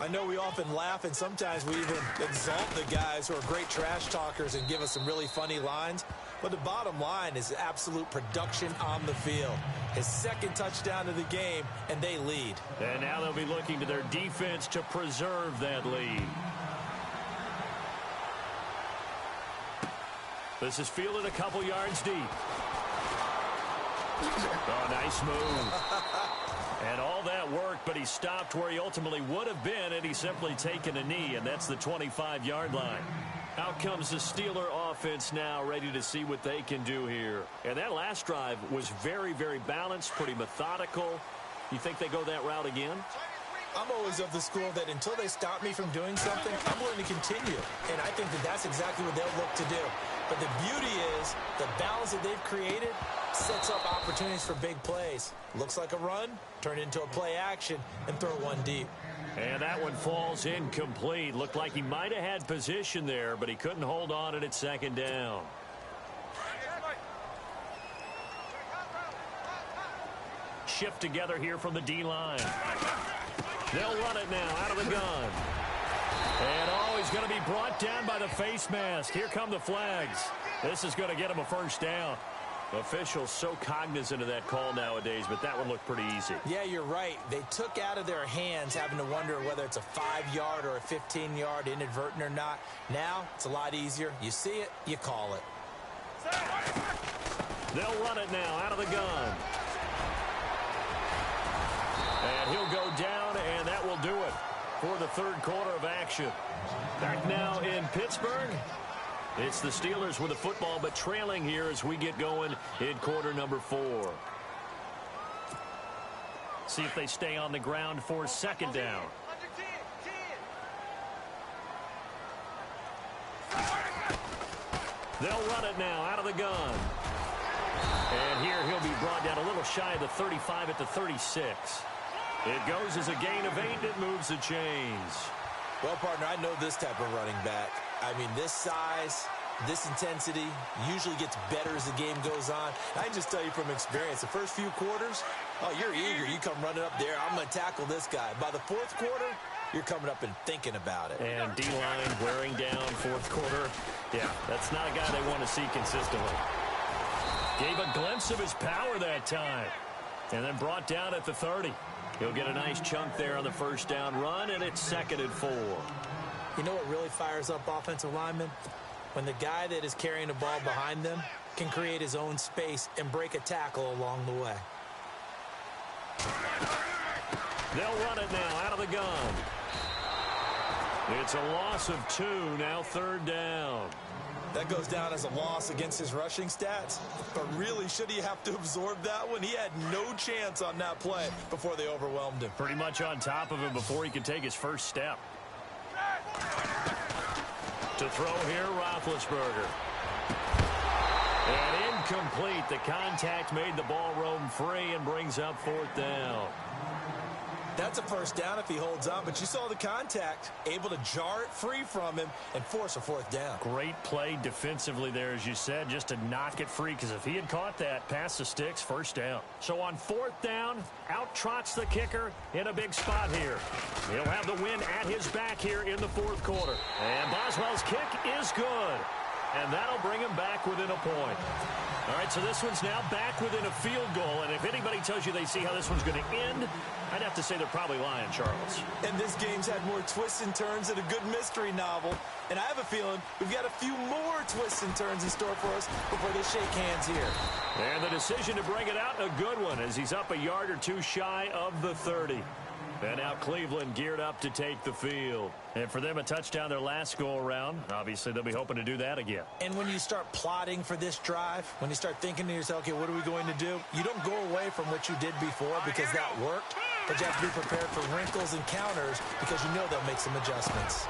I know we often laugh, and sometimes we even exalt the guys who are great trash talkers and give us some really funny lines. But the bottom line is absolute production on the field. His second touchdown of the game, and they lead. And now they'll be looking to their defense to preserve that lead. This is fielded a couple yards deep. Oh, nice move. And all that worked, but he stopped where he ultimately would have been had he simply taken a knee, and that's the 25-yard line. Out comes the Steeler offense now, ready to see what they can do here. And that last drive was very, very balanced, pretty methodical. You think they go that route again? I'm always of the school that until they stop me from doing something, I'm willing to continue. And I think that that's exactly what they'll look to do. But the beauty is the balance that they've created sets up opportunities for big plays. Looks like a run, turn into a play action, and throw one deep. And that one falls incomplete. Looked like he might have had position there, but he couldn't hold on at second down. Shift together here from the D-line. They'll run it now out of the gun. And he's going to be brought down by the face mask. Here come the flags. This is going to get him a first down. Officials so cognizant of that call nowadays, but that one looked pretty easy. Yeah, you're right. They took out of their hands having to wonder whether it's a 5-yard or a 15-yard inadvertent or not. Now, it's a lot easier. You see it, you call it. They'll run it now out of the gun. And he'll go down, and that will do it for the third quarter of action. Back now in Pittsburgh. It's the Steelers with the football, but trailing here as we get going in quarter number 4. See if they stay on the ground for second down. They'll run it now out of the gun. And here he'll be brought down a little shy of the 35 at the 36. It goes as a gain of 8, and it moves the chains. Well, partner, I know this type of running back. I mean, this size, this intensity usually gets better as the game goes on. I can just tell you from experience, the first few quarters, oh, you're eager. You come running up there, I'm going to tackle this guy. By the fourth quarter, you're coming up and thinking about it. And D-line wearing down fourth quarter. Yeah, that's not a guy they want to see consistently. Gave a glimpse of his power that time. And then brought down at the 30. He'll get a nice chunk there on the first down run, and it's 2nd and 4. You know what really fires up offensive linemen? When the guy that is carrying the ball behind them can create his own space and break a tackle along the way. They'll run it now out of the gun. It's a loss of 2, now 3rd down. That goes down as a loss against his rushing stats. But really, should he have to absorb that one? He had no chance on that play before they overwhelmed him. Pretty much on top of him before he could take his first step. To throw here, Roethlisberger. And incomplete. The contact made the ball roam free and brings up 4th down. That's a first down if he holds on, but you saw the contact, able to jar it free from him and force a 4th down. Great play defensively there, as you said, just to knock it free, because if he had caught that, past the sticks, first down. So on 4th down, out trots the kicker in a big spot here. He'll have the win at his back here in the 4th quarter. And Boswell's kick is good. And that'll bring him back within a point. All right, so this one's now back within a field goal. And if anybody tells you they see how this one's going to end, I'd have to say they're probably lying, Charles. And this game's had more twists and turns than a good mystery novel. And I have a feeling we've got a few more twists and turns in store for us before they shake hands here. And the decision to bring it out, a good one, as he's up a yard or 2 shy of the 30. And now Cleveland geared up to take the field. And for them, a touchdown their last go-around. Obviously, they'll be hoping to do that again. And when you start plotting for this drive, when you start thinking to yourself, okay, what are we going to do? You don't go away from what you did before because that worked. But you have to be prepared for wrinkles and counters because you know they'll make some adjustments.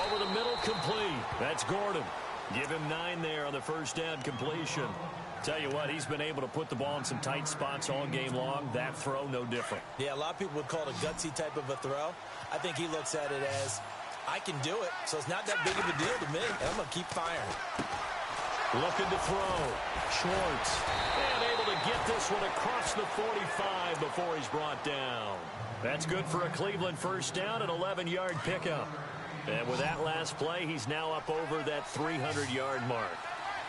Over the middle, complete. That's Gordon. Give him 9 there on the first down completion. Tell you what, he's been able to put the ball in some tight spots all game long. That throw, no different. Yeah, a lot of people would call it a gutsy type of a throw. I think he looks at it as, I can do it, so it's not that big of a deal to me, and I'm going to keep firing. Looking to throw. Schwartz. And able to get this one across the 45 before he's brought down. That's good for a Cleveland first down, an 11-yard pickup. And with that last play, he's now up over that 300-yard mark.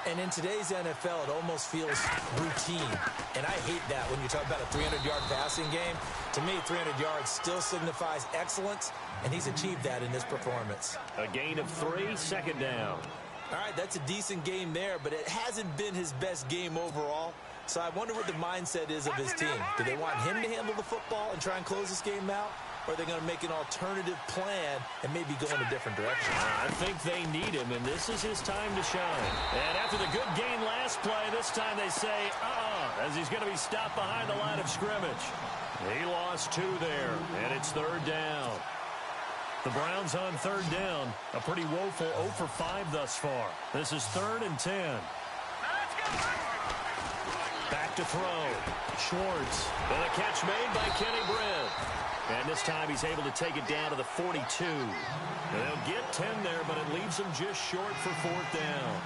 And in today's NFL, it almost feels routine. And I hate that when you talk about a 300-yard passing game. To me, 300 yards still signifies excellence, and he's achieved that in this performance. A gain of 3, second down. All right, that's a decent game there, but it hasn't been his best game overall. So I wonder what the mindset is of his team. Do they want him to handle the football and try and close this game out? Or are they going to make an alternative plan and maybe go in a different direction? I think they need him, and this is his time to shine. And after the good gain last play, this time they say, as he's going to be stopped behind the line of scrimmage. He lost 2 there, and it's third down. The Browns on third down. A pretty woeful 0 for 5 thus far. This is 3rd and 10. Back to throw. Schwartz. And a catch made by Kenny Britt. And this time he's able to take it down to the 42. They'll get 10 there, but it leaves them just short for 4th down.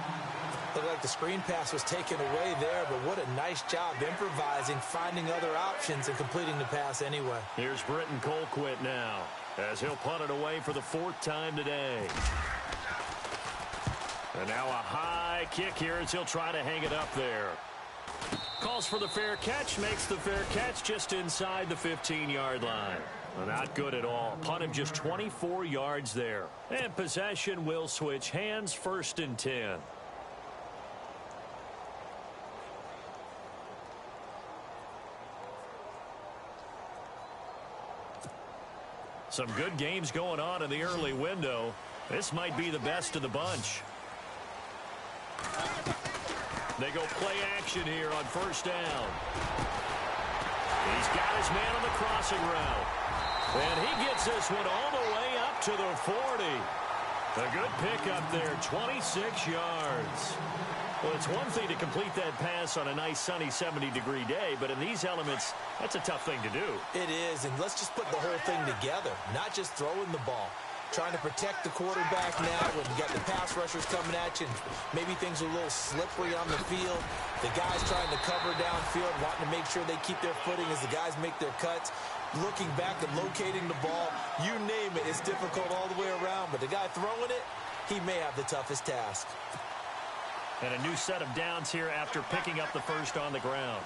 Looked like the screen pass was taken away there, but what a nice job improvising, finding other options, and completing the pass anyway. Here's Britton Colquitt now, as he'll punt it away for the 4th time today. And now a high kick here as he'll try to hang it up there. Calls for the fair catch, makes the fair catch just inside the 15-yard line. Well, not good at all. Punt him just 24 yards there. And possession will switch hands, 1st and 10. Some good games going on in the early window. This might be the best of the bunch. They go play action here on 1st down. He's got his man on the crossing route. And he gets this one all the way up to the 40. A good pickup there, 26 yards. Well, it's one thing to complete that pass on a nice sunny 70-degree day, but in these elements, that's a tough thing to do. It is, and let's just put the whole thing together, not just throwing the ball. Trying to protect the quarterback now when you got the pass rushers coming at you. Maybe things are a little slippery on the field. The guys trying to cover downfield, wanting to make sure they keep their footing as the guys make their cuts. Looking back and locating the ball, you name it, it's difficult all the way around. But the guy throwing it, he may have the toughest task. And a new set of downs here after picking up the first on the ground.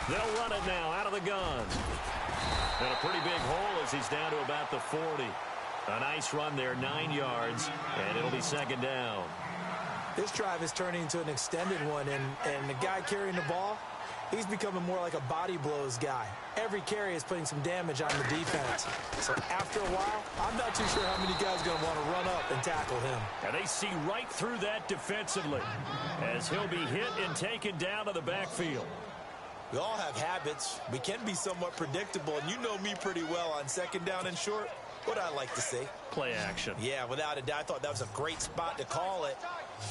They'll run it now out of the gun. And a pretty big hole as he's down to about the 40. A nice run there, 9 yards, and it'll be 2nd down. This drive is turning into an extended one, and the guy carrying the ball, he's becoming more like a body blows guy. Every carry is putting some damage on the defense. So after a while, I'm not too sure how many guys are going to want to run up and tackle him. And they see right through that defensively as he'll be hit and taken down to the backfield. We all have habits. We can be somewhat predictable, and you know me pretty well on 2nd down and short. What I like to see. Play action. Yeah, without a doubt. I thought that was a great spot to call it.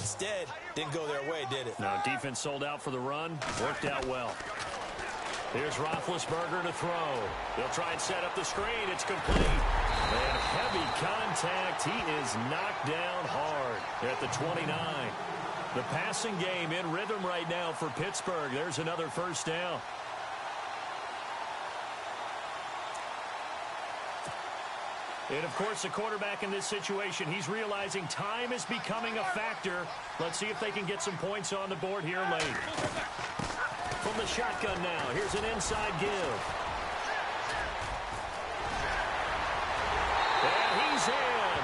Instead, didn't go their way, did it? No, defense sold out for the run. Worked out well. Here's Roethlisberger to throw. They'll try and set up the screen. It's complete. And heavy contact. He is knocked down hard at the 29. The passing game in rhythm right now for Pittsburgh. There's another 1st down. And, of course, the quarterback in this situation, he's realizing time is becoming a factor. Let's see if they can get some points on the board here late. From the shotgun now, here's an inside give. And he's in.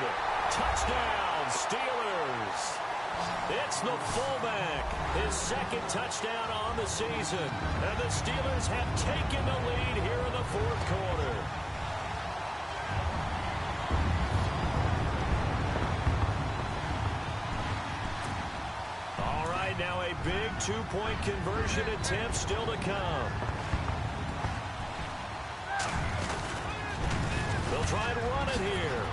Touchdown, Steelers. It's the fullback, his 2nd touchdown on the season. And the Steelers have taken the lead here in the 4th quarter. All right, now a big 2-point conversion attempt still to come. They'll try and run it here.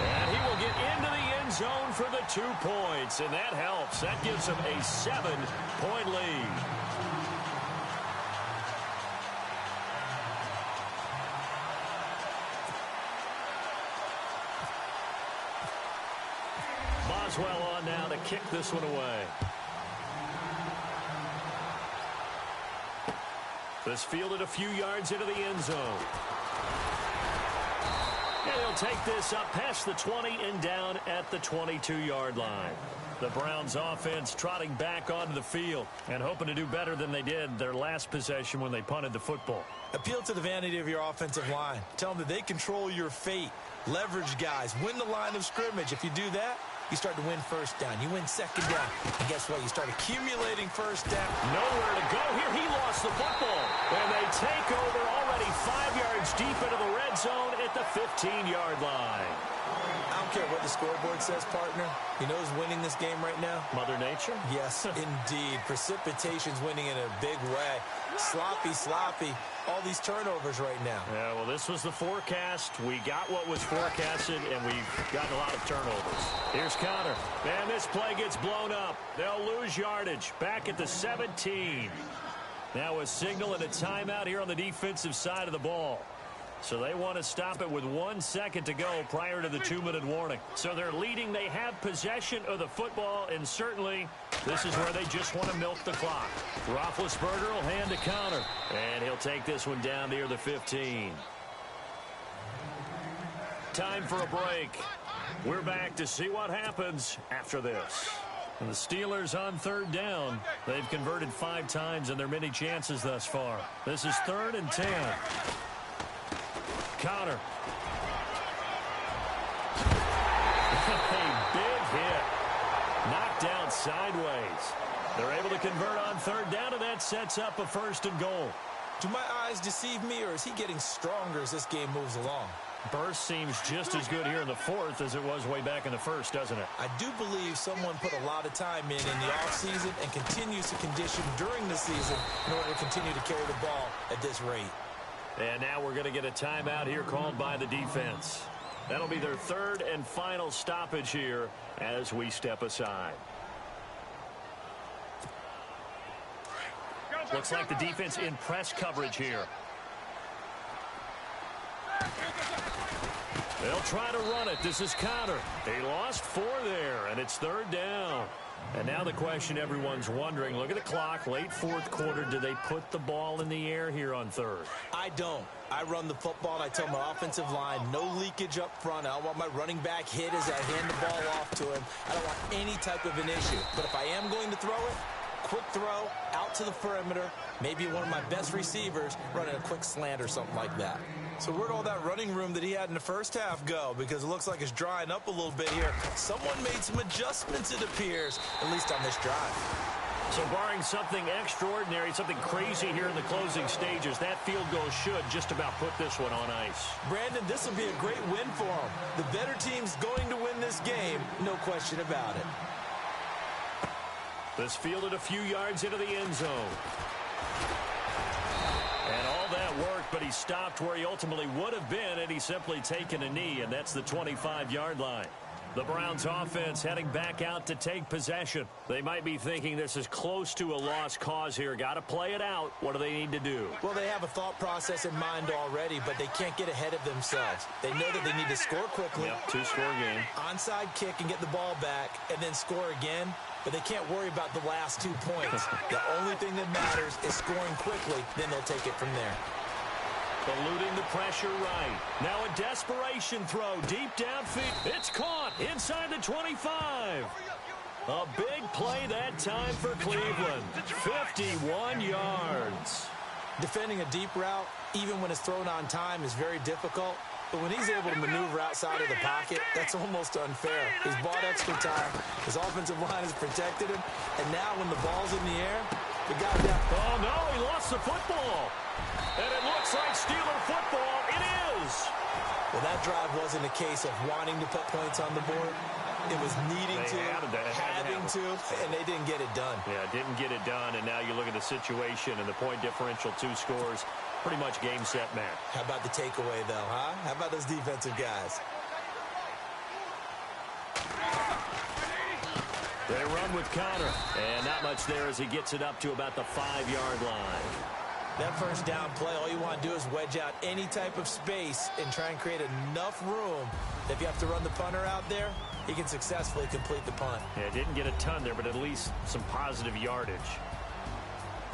And he will get into the end zone for the 2 points, and that helps. That gives him a 7-point lead. Boswell on now to kick this one away. This fielded a few yards into the end zone. And he'll take this up past the 20 and down at the 22-yard line. The Browns offense trotting back onto the field and hoping to do better than they did their last possession when they punted the football. Appeal to the vanity of your offensive line. Tell them that they control your fate. Leverage guys. Win the line of scrimmage. If you do that, you start to win first down. You win second down. And guess what? You start accumulating first down. Nowhere to go here. He lost the football. And they take over already 5 yards deep into the red zone at the 15-yard line. I don't care what the scoreboard says, partner. You know who's winning this game right now? Mother Nature? Yes, indeed. Precipitation's winning in a big way. Sloppy. All these turnovers right now. Yeah, well, this was the forecast. We got what was forecasted, and we've gotten a lot of turnovers. Here's Connor. Man, this play gets blown up. They'll lose yardage. Back at the 17. Now a signal and a timeout here on the defensive side of the ball. So they want to stop it with 1 second to go prior to the 2-minute warning. So they're leading. They have possession of the football, and certainly this is where they just want to milk the clock. Roethlisberger will hand to Connor, and he'll take this one down near the 15. Time for a break. We're back to see what happens after this. And the Steelers on 3rd down. They've converted 5 times in their many chances thus far. This is 3rd and 10. Connor. A big hit. Knocked down sideways. They're able to convert on 3rd down, and that sets up a 1st and goal. Do my eyes deceive me, or is he getting stronger as this game moves along? Burst seems just as good here in the 4th as it was way back in the 1st, doesn't it? I do believe someone put a lot of time in the offseason and continues to condition during the season in order to continue to carry the ball at this rate. And now we're going to get a timeout here called by the defense. That'll be their 3rd and final stoppage here as we step aside. Looks like the defense in press coverage here. They'll try to run it. This is Connor. They lost 4 there, and it's 3rd down. And now the question everyone's wondering, look at the clock, late 4th quarter, do they put the ball in the air here on 3rd? I don't. I run the football, and I tell my offensive line, no leakage up front. I don't want my running back hit as I hand the ball off to him. I don't want any type of an issue. But if I am going to throw it, quick throw, out to the perimeter, maybe one of my best receivers running a quick slant or something like that. So where'd all that running room that he had in the first half go? Because it looks like it's drying up a little bit here. Someone made some adjustments, it appears, at least on this drive. So barring something extraordinary, something crazy here in the closing stages, that field goal should just about put this one on ice. Brandon, this will be a great win for him. The better team's going to win this game, no question about it. This fielded a few yards into the end zone. And all that worked, but he stopped where he ultimately would have been had he simply taken a knee, and that's the 25-yard line. The Browns offense heading back out to take possession. They might be thinking this is close to a lost cause here. Got to play it out. What do they need to do? Well, they have a thought process in mind already, but they can't get ahead of themselves. They know that they need to score quickly. Yep, 2-score game. Onside kick and get the ball back, and then score again. But they can't worry about the last 2 points. The only thing that matters is scoring quickly. Then they'll take it from there. Eluding the pressure right. Now a desperation throw deep downfield. It's caught inside the 25. A big play that time for Cleveland. 51 yards. Defending a deep route, even when it's thrown on time, is very difficult. But when he's able to maneuver outside of the pocket, that's almost unfair. He's bought extra time. His offensive line has protected him. And now when the ball's in the air, the guy down. Oh, no, he lost the football. And it looks like Steeler football. It is. Well, that drive wasn't a case of wanting to put points on the board. It was needing to, having to, and they didn't get it done. Yeah, didn't get it done, and now you look at the situation and the point differential, 2 scores, pretty much game, set, match. How about the takeaway, though, huh? How about those defensive guys? They run with Connor, and not much there as he gets it up to about the 5-yard line. That first down play, all you want to do is wedge out any type of space and try and create enough room that if you have to run the punter out there, he can successfully complete the punt. Yeah, didn't get a ton there, but at least some positive yardage.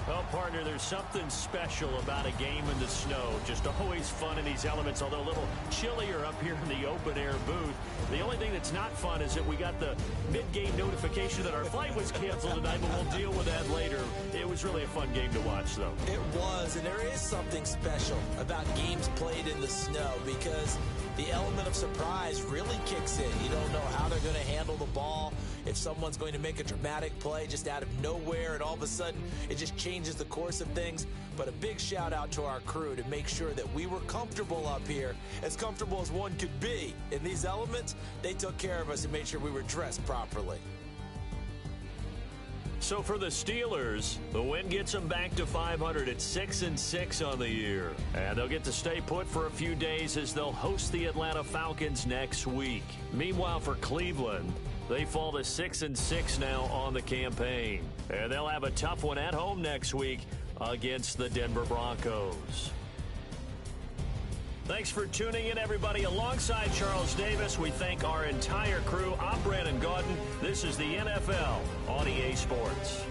Well, partner, there's something special about a game in the snow. Just always fun in these elements, although a little chillier up here in the open-air booth. The only thing that's not fun is that we got the mid-game notification that our flight was canceled tonight, but we'll deal with that later. It was really a fun game to watch, though. It was, and there is something special about games played in the snow because the element of surprise really kicks in. You don't know how they're going to handle the ball, if someone's going to make a dramatic play just out of nowhere, and all of a sudden it just changes the course of things. But a big shout out to our crew to make sure that we were comfortable up here, as comfortable as one could be. In these elements, they took care of us and made sure we were dressed properly. So for the Steelers, the win gets them back to 500 at 6-6 on the year. And they'll get to stay put for a few days as they'll host the Atlanta Falcons next week. Meanwhile, for Cleveland, they fall to 6-6 now on the campaign. And they'll have a tough one at home next week against the Denver Broncos. Thanks for tuning in, everybody. Alongside Charles Davis, we thank our entire crew. I'm Brandon Gaudin. This is the NFL on EA Sports.